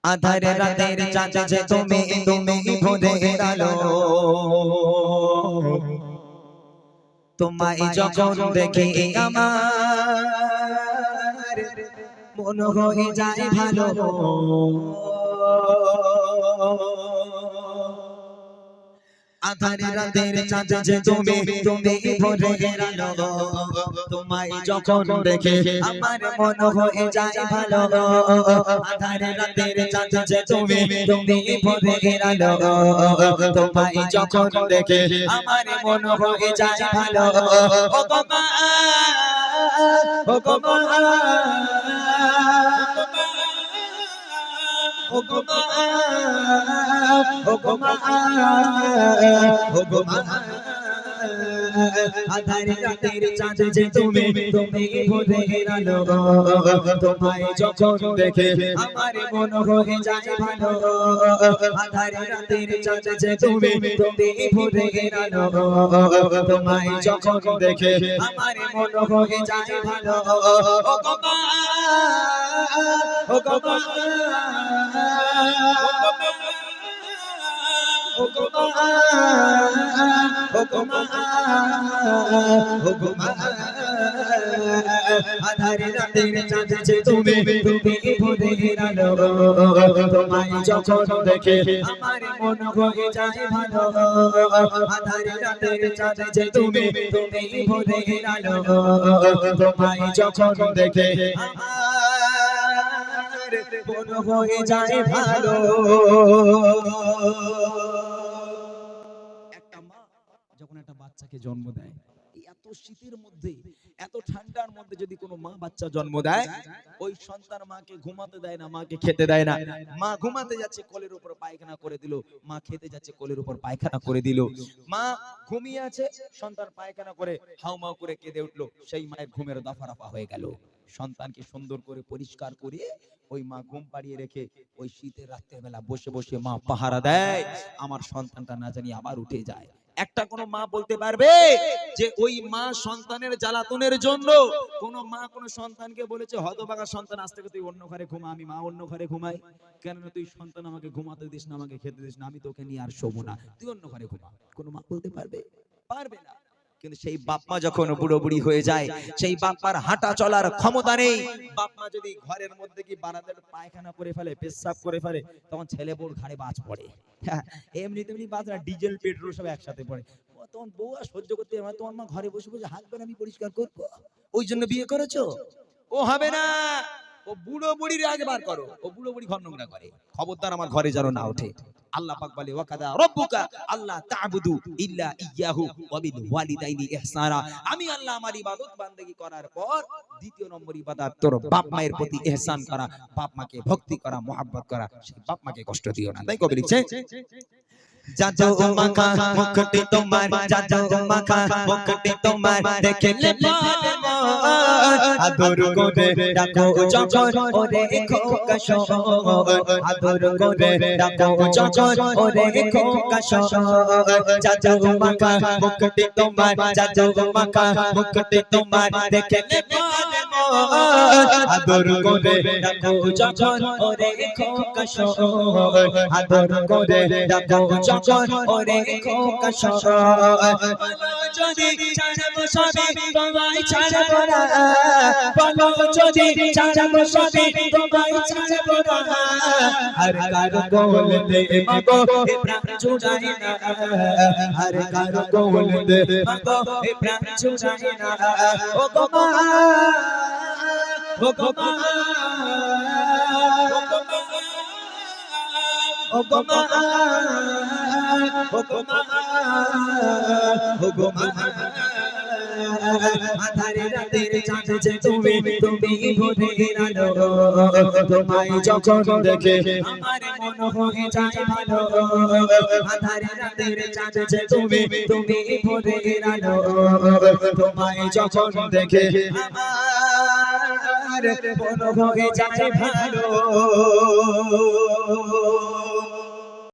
আধার রাতের চাঁদ যে তুমি তুমি ভোরের আলো তোমায় যখন দেখি আমার মন হয়ে যায় ভালো আধার রাতের চাঁদ যে তুমি তুমি ভোরের আলো তোমায় যখন দেখে আমার মন হয়ে যায় ভালো আধার রাতের চাঁদ যে তুমি তুমি ভোরের আলো তোমায় যখন দেখে আমার মন হয়ে যায় ভালো ও গো মা ও গো মা ও গো মা ও গো মা ও গো মা আধার রাতের চাঁদ যে তুমি তুমি ভোরের আলো তোমায় যখন দেখে আমার মন হয়ে যায় ভালো আধার রাতের চাঁদ যে তুমি তুমি ভোরের আলো তোমায় যখন দেখে আমার মন হয়ে যায় ভালো ও গো মা ও গো মা ও গো মা ও গো মা ও গো মা আধার রাতের চাঁদ যে তুমি তুমি ভোরের আলো তোমায় যখন দেখে আমার মন হয়ে যায় ভালো আধার রাতের চাঁদ যে তুমি তুমি ভোরের আলো তোমায় যখন দেখে আমার মন হয়ে যায় ভালো যখন একটা বাচ্চাকে জন্ম দেয় এত শীতের মধ্যে এত ঠান্ডার মধ্যে যদি কোনো মা বাচ্চা জন্ম দেয় ওই সন্তান মাকে ঘুমাতে দেয় না মাকে খেতে দেয় না মা ঘুমাতে যাচ্ছে কোলের উপর পায়খানা করে দিল মা খেতে যাচ্ছে কোলের উপর পায়খানা করে দিল মা ঘুমিয়ে আছে সন্তান পায়খানা করে হাউমাউ করে কেঁদে উঠলো সেই মায়ের ঘুমের দফারফা হয়ে গেল সন্তানকে সুন্দর করে পরিষ্কার করে ওই মা ঘুম পাড়িয়ে রেখে ওই শীতের রাতের বেলা বসে বসে মা পাহারা দেয় আমার সন্তানটা না জানি আবার উঠে যায় একটা কোন মা বলতে পারবে যে ওই মা সন্তানের জ্বালাতনের জন্য কোন মা কোন সন্তানকে বলেছে হতভাগা সন্তান আজ থেকে তুই অন্য ঘরে ঘুমা আমি মা অন্য ঘরে ঘুমাই কেন তুই সন্তান আমাকে ঘুমাতে দিস না আমাকে খেতে দিস না আমি তোকে নিয়ে আর শোবো না তুই অন্য ঘরে ঘুমা কোন মা বলতে পারবে পারবে না কিন্তু সেই বাপ মা যখন বুড়ো বুড়ি হয়ে যায় সেই বাপ্পার হাঁটা চলার ক্ষমতা নেই বাপ মা যদি ঘরের মধ্যে কি বারান্দার পায়খানা করে ফেলে পেশাব করে ফেলে তখন ছেলে বউর ঘাড়ে বাজ পড়ে এমনি তেমনি বাজ না ডিজেল পেট্রোল সব একসাথে পড়ে তখন বউ আর সহ্য করতে পারে তোমার মা ঘরে বসে বসে হাত ধরে আমি পরিষ্কার করবো ওই জন্য বিয়ে করেছো ও হবে না ও বুড়ো বুড়ির আগে বার করো ও বুড়ো বুড়ি ঘর নোংরা করে খবরদার আমার ঘরে যেন না ওঠে আল্লাহ পাক বলে ওয়াকাদা রাব্বুকা আল্লাহ তা'বুদু ইল্লা ইয়াহু ওয়া বিল ওয়ালিদাইনি ইহসানা আমি আল্লাহ আমার ইবাদত বান্দেগী করার পর দ্বিতীয় নম্বর ইবাদত তোর বাপ মায়ের প্রতি ইহসান করা বাপ মাকে ভক্তি করা মহব্বত করা সেই বাপ মাকে কষ্ট দিও না তাই কবি লিখছে जाजो माखा मुकुटी तुम्हार जाजो माखा मुकुटी तुम्हार देखले पाले आदर करे डाको जगन ओरे खोकाशो आदर करे डाको जगन ओरे खोकाशो जाजो माखा मुकुटी तुम्हार जाजो माखा मुकुटी तुम्हार देखले पाले आदर करे डाको जगन ओरे खोकाशो आदर करे डाको जगन ओरे खोकाशो বলো যদি ছাড়বো সবই তোমায় ছাড়বো না বলো যদি ছাড়বো সবই তোমায় ছাড়বো না আর কার বলতে মাগো এ প্রাণ ছুড়াই না আর কার বলতে মাগো এ প্রাণ ছুড়াই না ও গো মা ও গো মা ও গো মা ও গো মা ও গো মা আধার রাতের চাঁদ যে তুমি তুমি ভোরের আলো তোমায় যখন দেখে আমার মন হয়ে যায় ভালো আধার রাতের চাঁদ যে তুমি তুমি ভোরের আলো তোমায় যখন দেখে আমার মন হয়ে যায় ভালো